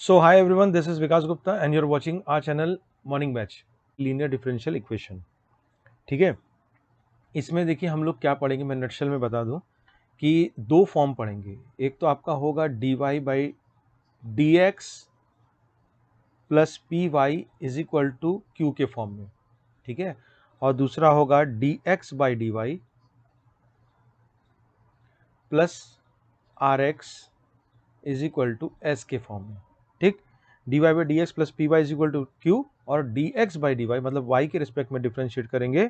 So hi everyone, this is Vikas Gupta and you're watching our channel Morning Batch linear differential equation. ठीक है, इसमें देखिए हम लोग क्या पढ़ेंगे, मैं नटशल में बता दूं कि दो फॉर्म पढ़ेंगे। एक तो आपका होगा dy by D x plus P Y is equal to q के फॉर्म में, ठीक है, और दूसरा होगा d x by d y plus r x is equal to s के फॉर्म में। ठीक, d Y by D x plus P Y is equal to q और d x by d y मतलब वाई के respect में differentiate करेंगे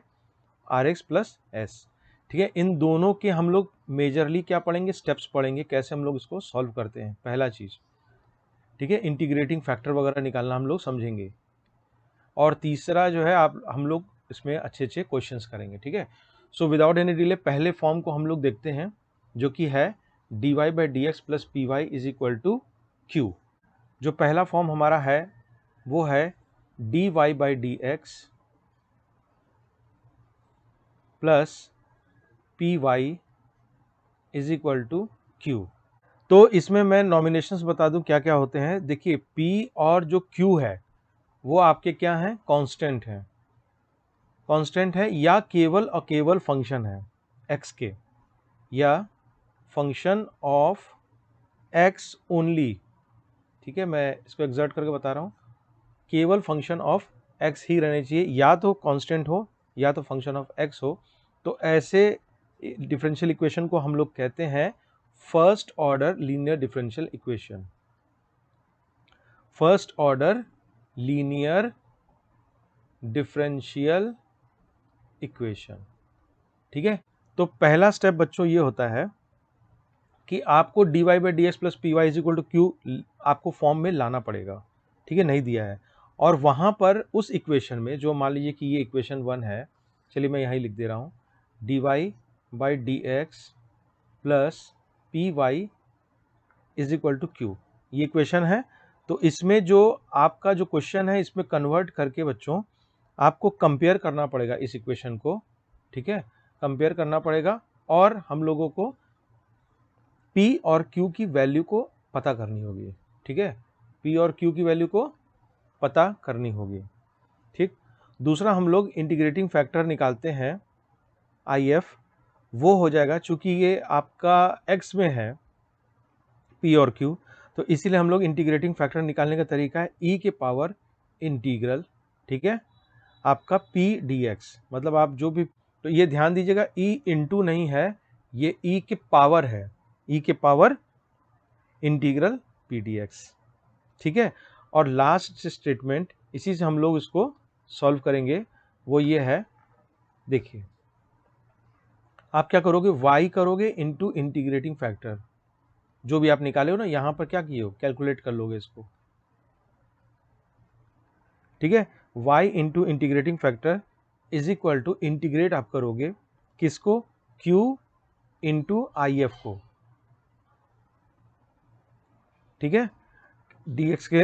r x plus s. ठीक है, इन दोनों के हम लोग मेजरली क्या पढ़ेंगे, स्टेप्स पढ़ेंगे, कैसे हम लोग इसको सॉल्व करते हैं, पहला चीज। ठीक है, इंटीग्रेटिंग फैक्टर वगैरह निकालना हम लोग समझेंगे, और तीसरा जो है आप हम लोग इसमें अच्छे अच्छे क्वेश्चंस करेंगे। ठीक है, सो विदाउट एनी डिले पहले फॉर्म को हम लोग देखते हैं, जो कि है D Y by D x plus P Y is equal to Q. जो पहला फॉर्म हमारा है वो है D Y by D x plus P Y is equal to Q. तो इसमें मैं नॉमिनेशंस बता दूं क्या क्या होते हैं। देखिए, P और जो Q है वो आपके क्या हैं, कांस्टेंट हैं, कांस्टेंट है या केवल और केवल फंक्शन है x के, या फंक्शन ऑफ x ओनली। ठीक है, मैं इसको एग्जर्ट करके बता रहा हूँ, केवल फंक्शन ऑफ x ही रहने चाहिए, या तो कांस्टेंट हो या तो फंक्शन ऑफ x हो। तो ऐसे डिफरेंशियल इक्वेशन को हम लोग कहते हैं first order linear differential equation. First order linear differential equation. ठीक है, तो पहला स्टेप बच्चों ये होता है कि आपको D Y by D x plus P Y is equal to Q आपको फॉर्म में लाना पड़ेगा। ठीक है, नहीं दिया है, और वहां पर उस इक्वेशन में जो मान लीजिए कि ये इक्वेशन 1 है, चलिए मैं यहीं लिख दे रहा हूँ, d Y by D x plus P Y is equal to q, ये इक्वेशन है। तो इसमें जो आपका जो क्वेश्चन है, इसमें कन्वर्ट करके बच्चों आपको कंपेयर करना पड़ेगा इस इक्वेशन को। ठीक है, कंपेयर करना पड़ेगा और हम लोगों को P और Q की वैल्यू को पता करनी होगी। ठीक है, P और Q की वैल्यू को पता करनी होगी। ठीक, दूसरा हम लोग इंटीग्रेटिंग फैक्टर निकालते हैं IF, वो हो जाएगा, चूंकि ये आपका x में है P और Q, तो इसीलिए हम लोग इंटीग्रेटिंग फैक्टर निकालने का तरीका है e के पावर इंटीग्रल, ठीक है, आपका P dx, मतलब आप जो भी, तो ये ध्यान दीजिएगा e इंटू नहीं है, ये e के पावर है, e के पावर इंटीग्रल P dx। ठीक है, और लास्ट स्टेटमेंट इसी से हम लोग इसको सॉल्व करेंगे, वो ये है, देखिए आप क्या करोगे, y करोगे इंटू इंटीग्रेटिंग फैक्टर, जो भी आप निकाले हो ना, यहां पर क्या किए हो, कैलकुलेट कर लोगे इसको। ठीक है, y into integrating factor is equal to integrate आप करोगे किसको, q इंटू आई एफ को। ठीक है, dx के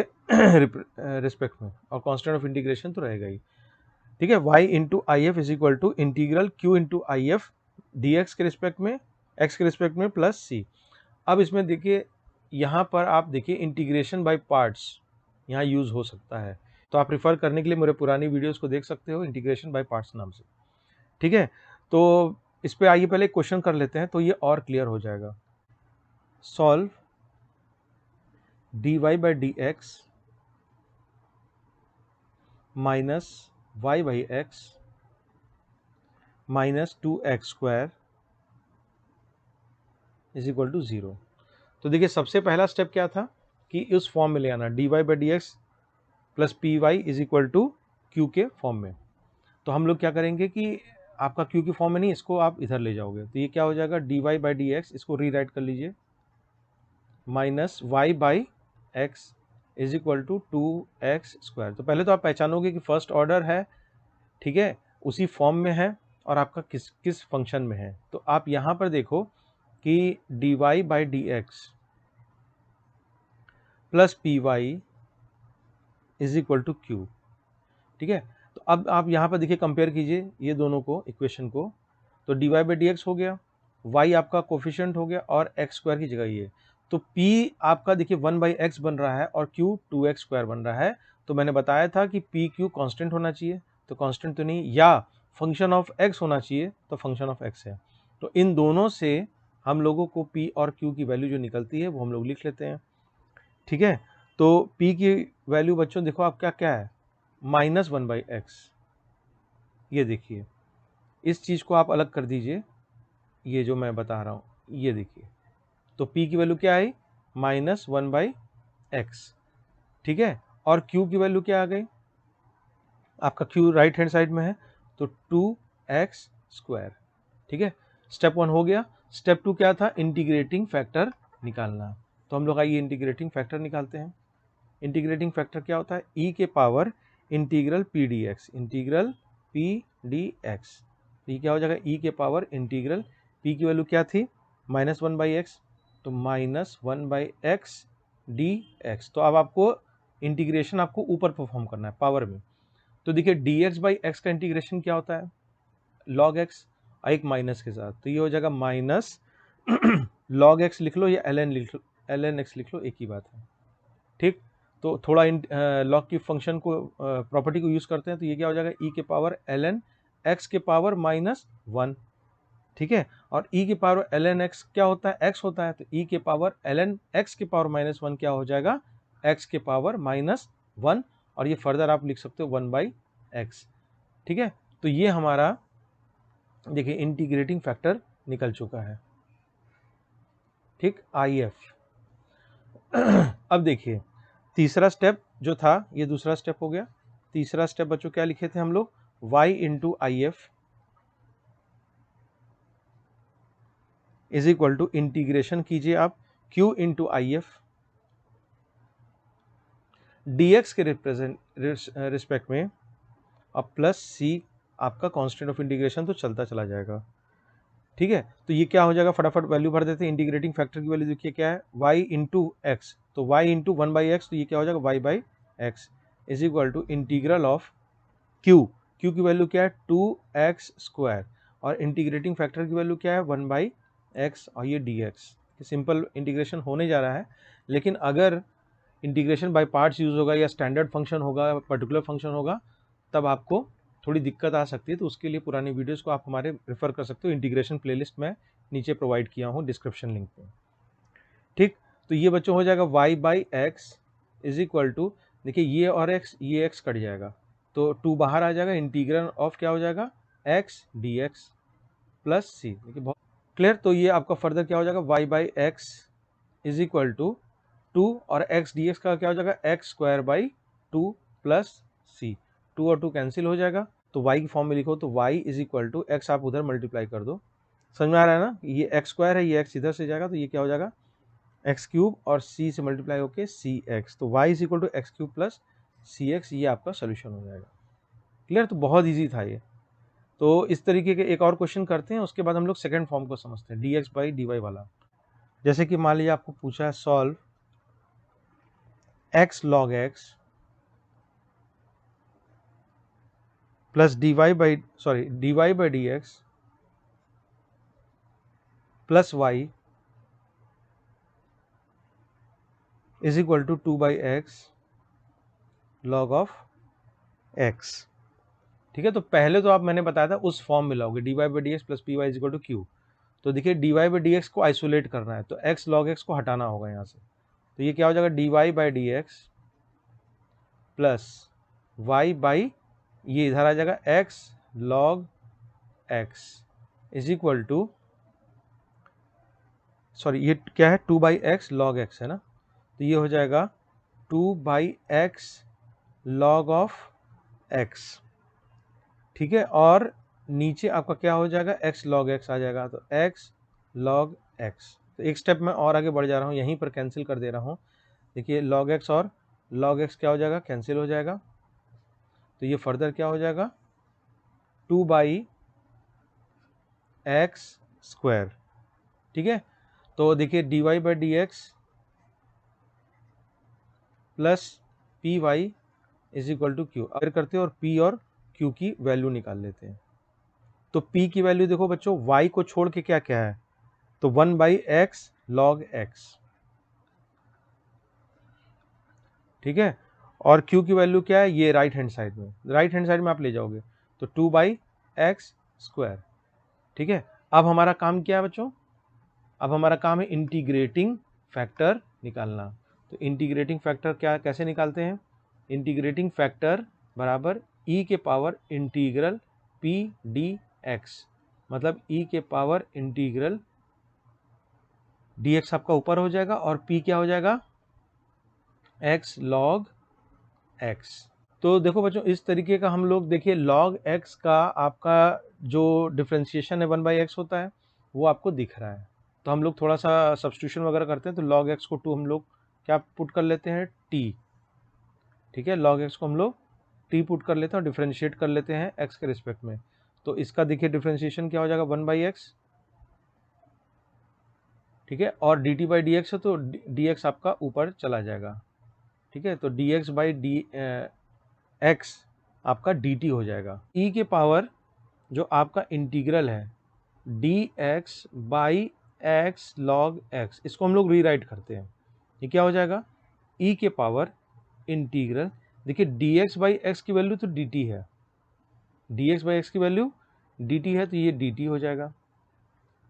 रिस्पेक्ट में, और कांस्टेंट ऑफ इंटीग्रेशन तो रहेगा ही। ठीक है, y into I F is equal to integral q into I F d x के रिस्पेक्ट में, x के रिस्पेक्ट में प्लस c। अब इसमें देखिए, यहाँ पर आप देखिए इंटीग्रेशन बाय पार्ट्स यहाँ यूज हो सकता है, तो आप रिफर करने के लिए मेरे पुरानी वीडियोस को देख सकते हो, इंटीग्रेशन बाय पार्ट्स नाम से। ठीक है, तो इस पे आइए पहले क्वेश्चन कर लेते हैं, तो ये और क्लियर हो जाएगा। Solve d Y by D x minus y by x minus 2x square is equal to 0। तो देखिए सबसे पहला स्टेप क्या था कि इस फॉर्म में ले आना, d Y by D x plus P Y is equal to q के फॉर्म में। तो हम लोग क्या करेंगे कि आपका क्यू की फॉर्म में नहीं, इसको आप इधर ले जाओगे, तो ये क्या हो जाएगा, d Y by D x, इसको रीराइट कर लीजिए, minus y by x is equal to 2x square. तो पहले तो आप पहचानोगे कि फर्स्ट ऑर्डर है, ठीक है, उसी फॉर्म में है, और आपका किस किस फंक्शन में है। तो आप यहाँ पर देखो कि d Y by D x plus P Y is equal to q. ठीक है, तो अब आप यहाँ पर देखिए, कंपेयर कीजिए ये दोनों को, इक्वेशन को, तो d Y by D x हो गया, वाई आपका कोफिशिएंट हो गया, और एक्स स्क्वायर की जगह ये, तो P आपका देखिए 1/x बन रहा है और Q 2x² बन रहा है। तो मैंने बताया था कि P Q कांस्टेंट होना चाहिए, तो कांस्टेंट तो नहीं, या फंक्शन ऑफ x होना चाहिए, तो फंक्शन ऑफ x है। तो इन दोनों से हम लोगों को P और Q की वैल्यू जो निकलती है वो हम लोग लिख लेते हैं। ठीक है, तो P की वैल्यू बच्चों देखो आपका क्या है, -1/x। ये देखिए, इस चीज को आप अलग कर दीजिए, ये जो मैं बता रहा हूं, ये देखिए, तो P की वैल्यू क्या आई, -1/x। ठीक है, और Q की वैल्यू क्या आ गई, आपका Q राइट हैंड साइड में है, तो 2x²। ठीक है, स्टेप 1 हो गया। स्टेप 2 क्या था, इंटीग्रेटिंग फैक्टर निकालना। तो हम लोग आइए इंटीग्रेटिंग फैक्टर निकालते हैं। इंटीग्रेटिंग फैक्टर क्या होता है, e के power integral P D x, integral P D x. तो ये क्या हो जाएगा, e के पावर इंटीग्रल, p की वैल्यू क्या थी, -1/x, तो -1/x dx। तो अब आपको इंटीग्रेशन आपको ऊपर परफॉर्म करना है पावर में। तो देखिए dx/x का इंटीग्रेशन क्या होता है, log x, एक माइनस के साथ, तो ये हो जाएगा माइनस log x लिख लो या ln x लिख लो, एक ही बात है। ठीक, तो थोड़ा लॉग की फंक्शन को प्रॉपर्टी को यूज करते हैं, तो ये क्या हो जाएगा, e के पावर ln x के पावर -1। ठीक है, और e के पावर ln x क्या होता है, x होता है, तो e के पावर ln x के पावर -1 क्या हो जाएगा, x के पावर -1, और ये फर्दर आप लिख सकते हो 1/x। ठीक है, तो ये हमारा देखिए इंटीग्रेटिंग फैक्टर निकल चुका है। ठीक, IF। अब देखिए तीसरा स्टेप जो था, ये दूसरा स्टेप हो गया। तीसरा स्टेप बच्चों क्या लिखे थे हम लोग, y into IF is equal to integration कीजिए आप q इंटू IF, dx के रिस्पेक्ट में, अब प्लस c आपका कांस्टेंट ऑफ इंटीग्रेशन तो चलता चला जाएगा। ठीक है, तो ये क्या हो जाएगा, फटाफट वैल्यू भर देते हैं। इंटीग्रेटिंग फैक्टर की वैल्यू देखिए क्या है, y इंटू एक्स, तो y इंटू 1/x, तो ये क्या हो जाएगा, y/x is equal to integral of q की वैल्यू क्या है, 2x², और इंटीग्रेटिंग फैक्टर की वैल्यू क्या है, 1/x, और ये dx। सिंपल इंटीग्रेशन होने जा रहा है, लेकिन अगर इंटीग्रेशन बाय पार्ट्स यूज होगा या स्टैंडर्ड फंक्शन होगा, पर्टिकुलर फंक्शन होगा, तब आपको थोड़ी दिक्कत आ सकती है। तो उसके लिए पुरानी वीडियोस को आप हमारे रेफर कर सकते हो, इंटीग्रेशन प्लेलिस्ट में नीचे प्रोवाइड किया हूँ डिस्क्रिप्शन लिंक पे। ठीक, तो ये बच्चों हो जाएगा y/x इज इक्वल टू, देखिए ये और x, ये x कट जाएगा, तो 2 बाहर आ जाएगा, इंटीग्रल ऑफ क्या हो जाएगा, x dx प्लस c। देखिए बहुत क्लियर। तो ये आपका फर्दर क्या हो जाएगा, y/x इज इक्वल टू 2 और x dx का क्या हो जाएगा, x²/2 प्लस c। 2 और 2 कैंसिल हो जाएगा, तो y की फॉर्म में लिखो, तो y is equal to x, आप उधर मल्टीप्लाई कर दो, समझ में आ रहा है ना, ये x² है, ये x इधर से जाएगा, तो ये क्या हो जाएगा, x³ और c से मल्टीप्लाई होके cx, तो y is equal to x³ plus cx, ये आपका सोल्यूशन हो जाएगा। क्लियर, तो बहुत ईजी था ये। तो इस तरीके के एक और क्वेश्चन करते हैं, उसके बाद हम लोग सेकेंड फॉर्म को समझते हैं, dx/dy वाला। जैसे कि मान लीजिए आपको पूछा है solve x log x plus dy by dx plus y is equal to 2/x log of x। ठीक है, तो पहले तो आप, मैंने बताया था उस फॉर्म में लाओगे, dy/dx plus py is equal to q। तो देखिए dy/dx को आइसोलेट करना है, तो x log x को हटाना होगा यहाँ से, तो ये क्या हो जाएगा, dy/dx प्लस y/ ये इधर आ जाएगा x log x is equal to, sorry ये क्या है, 2/x log x है ना, तो ये हो जाएगा 2/x log ऑफ x। ठीक है, और नीचे आपका क्या हो जाएगा, x log x आ जाएगा, तो x log x। तो एक स्टेप में और आगे बढ़ जा रहा हूँ, यहीं पर कैंसिल कर दे रहा हूँ। देखिए log x और log x क्या हो जाएगा, कैंसिल हो जाएगा, तो ये फर्दर क्या हो जाएगा, 2/x²। ठीक है, तो देखिए dy/dx plus py is equal to q, अगर करते हैं और p और q की वैल्यू निकाल लेते हैं। तो p की वैल्यू देखो बच्चों, y को छोड़ के क्या क्या है, तो 1/x log x, ठीक है। और q की वैल्यू क्या है, ये राइट हैंड साइड में, राइट हैंड साइड में आप ले जाओगे तो 2/x²। ठीक है। अब हमारा काम क्या है बच्चों, अब हमारा काम है इंटीग्रेटिंग फैक्टर निकालना। तो इंटीग्रेटिंग फैक्टर क्या, कैसे निकालते हैं, इंटीग्रेटिंग फैक्टर बराबर e के पावर इंटीग्रल p dx, मतलब e के पावर इंटीग्रल dx आपका ऊपर हो जाएगा और p क्या हो जाएगा, x log x। तो देखो बच्चों इस तरीके का हम लोग, देखिए log x का आपका जो डिफ्रेंशिएशन है 1/x होता है वो आपको दिख रहा है। तो हम लोग थोड़ा सा सब्स्टिट्यूशन वगैरह करते हैं, तो log x को 2 हम लोग क्या पुट कर लेते हैं, t। ठीक है, log x को हम लोग t पुट कर लेते हैं और डिफ्रेंशिएट कर लेते हैं x के रिस्पेक्ट में। तो इसका देखिए डिफ्रेंशिएशन क्या हो जाएगा, 1/x। ठीक है, और dt/dx है तो dx आपका ऊपर चला जाएगा। ठीक है, तो dx/x आपका dt हो जाएगा। e के पावर जो आपका इंटीग्रल है dx/x log x, इसको हम लोग रीराइट करते हैं। ये क्या हो जाएगा, e के पावर इंटीग्रल, देखिए dx/x की वैल्यू तो dt है, dx/x की वैल्यू dt है, तो ये dt हो जाएगा।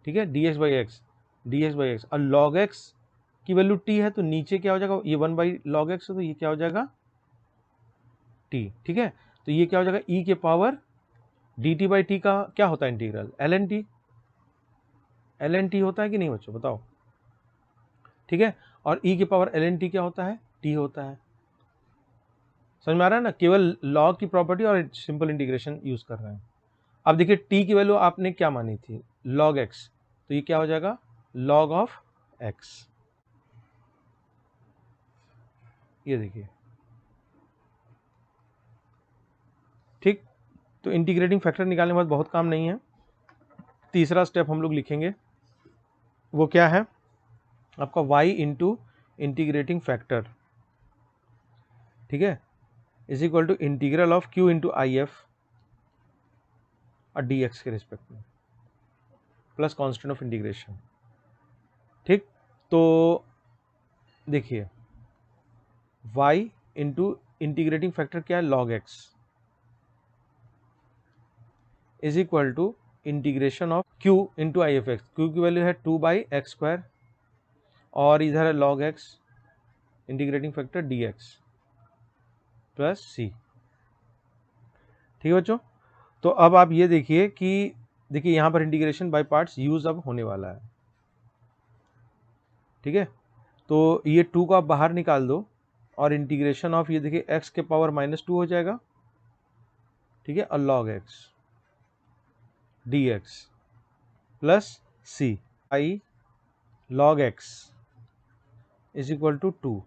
ठीक है, dx/x और log x की वैल्यू t है, तो नीचे क्या हो जाएगा, ये 1/log x है, तो ये क्या हो जाएगा t। ठीक है, तो ये क्या हो जाएगा, e के पावर dt/t का क्या होता है इंटीग्रल, ln t होता है कि नहीं बच्चों, बताओ। ठीक है, और e के पावर ln t क्या होता है, t होता है। समझ में आ रहा है ना, केवल log की प्रॉपर्टी और सिंपल इंटीग्रेशन यूज कर रहे हैं। अब देखिए t की वैल्यू आपने क्या मानी थी, log x, तो ये क्या हो जाएगा, log ऑफ x। ये देखिए, ठीक। तो इंटीग्रेटिंग फैक्टर निकालने के बाद बहुत काम नहीं है, तीसरा स्टेप हम लोग लिखेंगे, वो क्या है आपका y इंटू इंटीग्रेटिंग फैक्टर, ठीक है, is equal to integral of q into I F और dx के रिस्पेक्ट में प्लस कांस्टेंट ऑफ इंटीग्रेशन। ठीक, तो देखिए y इंटू इंटीग्रेटिंग फैक्टर क्या है, log x is equal to integration of q into I F x, q की value है 2/x² और इधर है log x integrating factor dx plus c। ठीक है बच्चों, तो अब आप ये देखिए कि देखिए यहाँ पर इंटीग्रेशन बाय पार्ट्स यूज अब होने वाला है। ठीक है, तो ये 2 को आप बाहर निकाल दो और इंटीग्रेशन ऑफ ये देखिए x के पावर -2 हो जाएगा। ठीक है, और log x dx plus c I log x is equal to 2।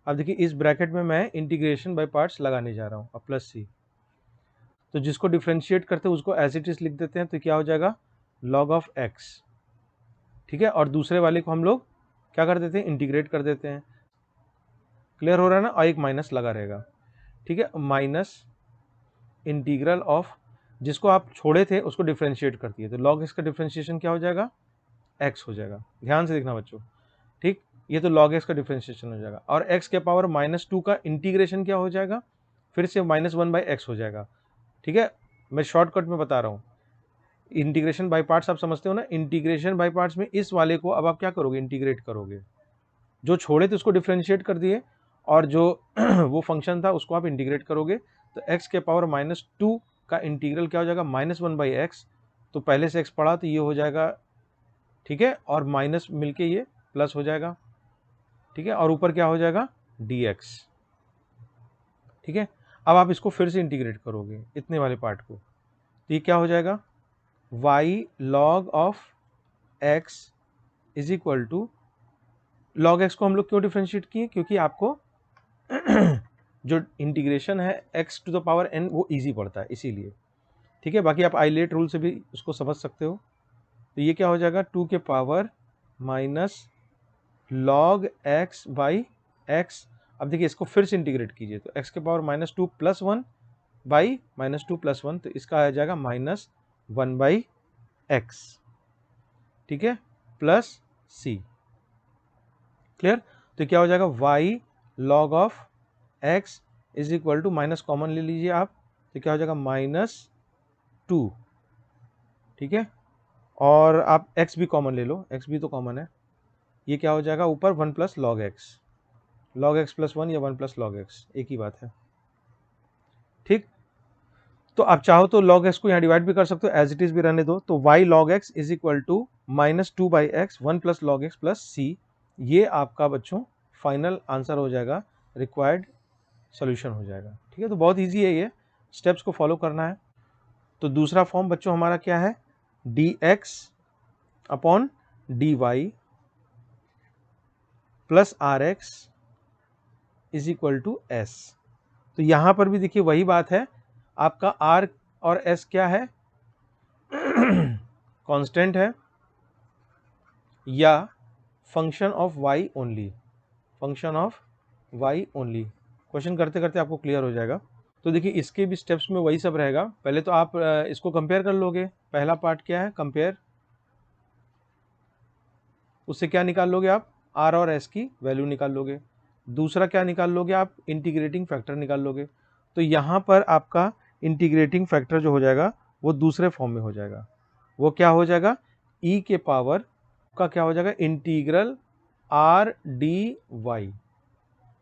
अब देखिए इस ब्रैकेट में मैं इंटीग्रेशन बाय पार्ट्स लगाने जा रहा हूँ, अब प्लस c, तो जिसको डिफ्रेंशिएट करते हैं उसको एज इट इज लिख देते हैं, तो क्या हो जाएगा log ऑफ x। ठीक है, और दूसरे वाले को हम लोग क्या कर देते हैं, इंटीग्रेट कर देते हैं। क्लियर हो रहा है ना, और एक माइनस लगा रहेगा। ठीक है, माइनस इंटीग्रल ऑफ जिसको आप छोड़े थे उसको डिफ्रेंशिएट करती है, तो log x का डिफ्रेंशिएशन क्या हो जाएगा, x हो जाएगा। ध्यान से देखना बच्चों, ठीक, ये तो log x का डिफ्रेंशिएशन हो जाएगा, और x के पावर -2 का इंटीग्रेशन क्या हो जाएगा, फिर से -1/x हो जाएगा। ठीक है, मैं शॉर्टकट में बता रहा हूँ, इंटीग्रेशन बाय पार्ट्स आप समझते हो ना, इंटीग्रेशन बाय पार्ट्स में इस वाले को अब आप क्या करोगे, इंटीग्रेट करोगे, जो छोड़े थे उसको डिफ्रेंशिएट कर दिए और जो वो फंक्शन था उसको आप इंटीग्रेट करोगे, तो x के पावर -2 का इंटीग्रल क्या हो जाएगा, -1/x, तो पहले से x पढ़ा तो ये हो जाएगा। ठीक है, और माइनस मिलके ये प्लस हो जाएगा। ठीक है, और ऊपर क्या हो जाएगा, dx। ठीक है, अब आप इसको फिर से इंटीग्रेट करोगे इतने वाले पार्ट को, तो ये क्या हो जाएगा, y log of x is equal to, log x को हम लोग क्यों डिफ्रेंशिएट किए, क्योंकि आपको जो इंटीग्रेशन है x to the power n वो इजी पड़ता है इसीलिए। ठीक है, बाकी आप आइलेट रूल से भी उसको समझ सकते हो। तो ये क्या हो जाएगा, 2 के power minus log x by x। अब देखिए इसको फिर से इंटीग्रेट कीजिए, तो x के पावर -2 + 1 बाई -2 + 1, तो इसका आ जाएगा -1/x। ठीक है, प्लस c। क्लियर, तो क्या हो जाएगा, y log of x is equal to, minus common ले लीजिए आप, तो क्या हो जाएगा -2, ठीक है। और आप x भी कॉमन ले लो, x भी तो कॉमन है, ये क्या हो जाएगा ऊपर 1 plus log x, log x plus 1 या 1 प्लस लॉग एक्स, एक ही बात है, ठीक। तो आप चाहो तो log x को यहाँ डिवाइड भी कर सकते हो, एज इट इज भी रहने दो। तो y log x is equal to -2/x 1 plus log x plus c, ये आपका बच्चों फाइनल आंसर हो जाएगा, रिक्वायर्ड सोल्यूशन हो जाएगा, ठीक है। तो बहुत इजी है, ये स्टेप्स को फॉलो करना है। तो दूसरा फॉर्म बच्चों हमारा क्या है, dx upon dy plus rx is equal to s। तो यहां पर भी देखिए वही बात है, आपका r और s क्या है, कांस्टेंट है या function of y only, function of y only. Question करते करते आपको क्लियर हो जाएगा। तो देखिए इसके भी स्टेप्स में वही सब रहेगा। पहले तो आप इसको कंपेयर कर लोगे, पहला पार्ट क्या है कंपेयर, उससे क्या निकाल लोगे आप, r और s की वैल्यू निकाल लोगे। दूसरा क्या निकाल लोगे आप, इंटीग्रेटिंग फैक्टर निकाल लोगे। तो यहाँ पर आपका इंटीग्रेटिंग फैक्टर जो हो जाएगा वो दूसरे फॉर्म में हो जाएगा, वो क्या हो जाएगा, e के पावर का क्या हो जाएगा, इंटीग्रल r dy।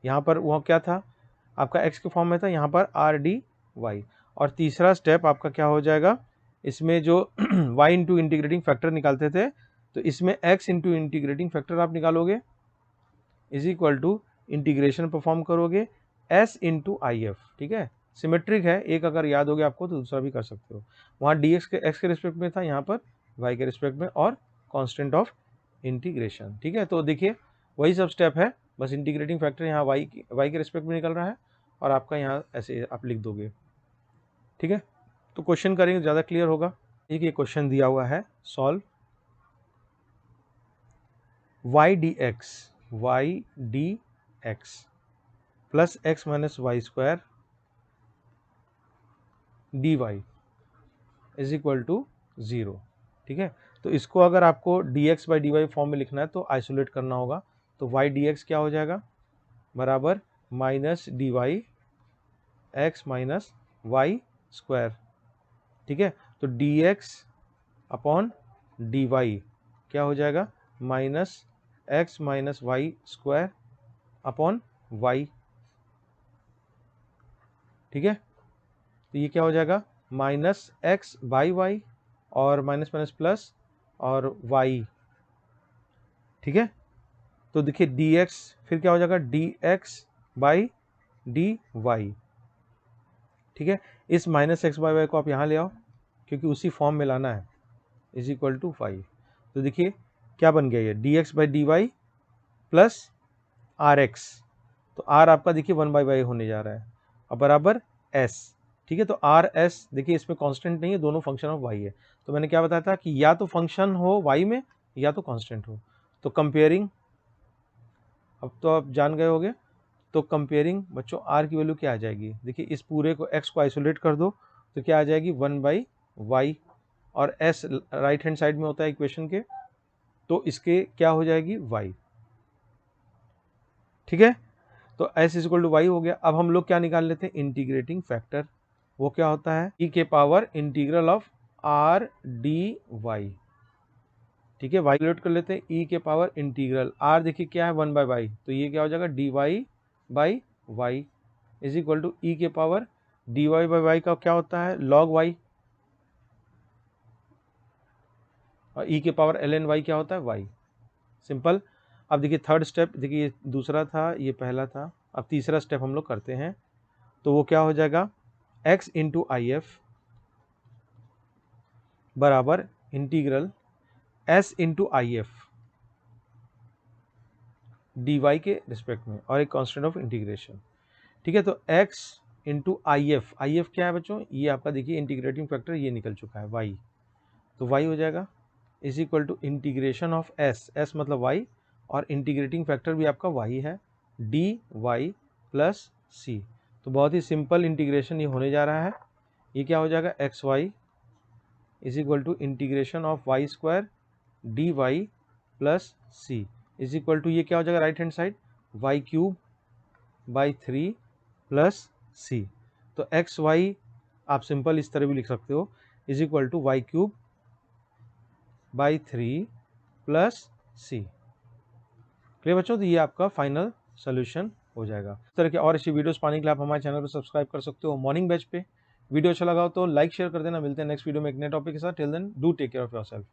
यहाँ पर वो क्या था आपका x के फॉर्म में था, यहाँ पर r dy। और तीसरा स्टेप आपका क्या हो जाएगा, इसमें जो y इंटू इंटीग्रेटिंग फैक्टर निकालते थे, तो इसमें x इंटू इंटीग्रेटिंग फैक्टर आप निकालोगे is equal to integration perform करोगे s इंटू आई एफ, ठीक है। सिमेट्रिक है, एक अगर याद हो गया आपको तो दूसरा भी कर सकते हो। वहाँ dx के x के रिस्पेक्ट में था, यहाँ पर y के रिस्पेक्ट में, और कांस्टेंट ऑफ इंटीग्रेशन, ठीक है। तो देखिए वही सब स्टेप है, बस इंटीग्रेटिंग फैक्टर यहाँ y के रिस्पेक्ट में निकल रहा है और आपका यहाँ ऐसे आप लिख दोगे, ठीक है। तो क्वेश्चन करेंगे ज़्यादा क्लियर होगा। एक ये क्वेश्चन दिया हुआ है, solve y dx plus x minus y square dy is equal to 0, ठीक है। तो इसको अगर आपको dx बाई dy फॉर्म में लिखना है तो आइसोलेट करना होगा। तो y dx क्या हो जाएगा, बराबर minus dy x minus y square, ठीक है। तो dx अपॉन dy क्या हो जाएगा, minus x minus y square upon y, ठीक है। तो ये क्या हो जाएगा, माइनस एक्स बाई वाई और माइनस माइनस प्लस और y, ठीक है। तो देखिए dx फिर क्या हो जाएगा, dx बाई dy, ठीक है। इस माइनस एक्स बाई वाई को आप यहाँ ले आओ क्योंकि उसी फॉर्म में लाना है, इज इक्वल टू 5। तो देखिए क्या बन गया, ये dx by dy plus rx, तो r आपका देखिए 1/y होने जा रहा है, अब बराबर s, ठीक है। तो आर एस देखिए इसमें कांस्टेंट नहीं है, दोनों फंक्शन ऑफ y है। तो मैंने क्या बताया था कि या तो फंक्शन हो y में या तो कांस्टेंट हो। तो कंपेयरिंग, अब तो आप जान गए होंगे। तो कंपेयरिंग बच्चों r की वैल्यू क्या आ जाएगी, देखिए इस पूरे को x को आइसोलेट कर दो तो क्या आ जाएगी 1/y, और s राइट हैंड साइड में होता है इक्वेशन के, तो इसके क्या हो जाएगी y, ठीक है। तो s is equal to y हो गया। अब हम लोग क्या निकाल लेते हैं, इंटीग्रेटिंग फैक्टर, वो क्या होता है e के power integral of r dy, ठीक है। वाई कैलकुलेट कर लेते हैं, e के पावर इंटीग्रल r देखिए क्या है 1/y, तो ये क्या हो जाएगा dy by y is equal to e के पावर dy बाई वाई का क्या होता है log y, और e के पावर ln y क्या होता है y, सिंपल। अब देखिए थर्ड स्टेप, देखिए ये दूसरा था ये पहला था, अब तीसरा स्टेप हम लोग करते हैं। तो वो क्या हो जाएगा, x इंटू आई एफ बराबर integral s into I F d y के रिस्पेक्ट में और एक कांस्टेंट ऑफ इंटीग्रेशन, ठीक है। तो x इंटू आई एफ क्या है बच्चों, ये आपका देखिए इंटीग्रेटिंग फैक्टर ये निकल चुका है y, तो y हो जाएगा is equal to integration of s मतलब y, और इंटीग्रेटिंग फैक्टर भी आपका y है, dy प्लस c। तो बहुत ही सिंपल इंटीग्रेशन ये होने जा रहा है। ये क्या हो जाएगा, x y is equal to integration of y square d y plus c is equal to, ये क्या हो जाएगा right hand side, y cube by 3 plus c. तो एक्स वाई आप सिंपल इस तरह भी लिख सकते हो, is equal to y cube by 3 plus c. Clear बच्चों? तो ये आपका फाइनल सोल्यूशन हो जाएगा। इस तरह के और अच्छी वीडियोस पाने के लिए आप हमारे चैनल पर सब्सक्राइब कर सकते हो मॉर्निंग बैच पे। वीडियो अच्छा लगा हो तो लाइक शेयर कर देना। मिलते हैं नेक्स्ट वीडियो में एक नए टॉपिक के साथ। Till then do take care of yourself.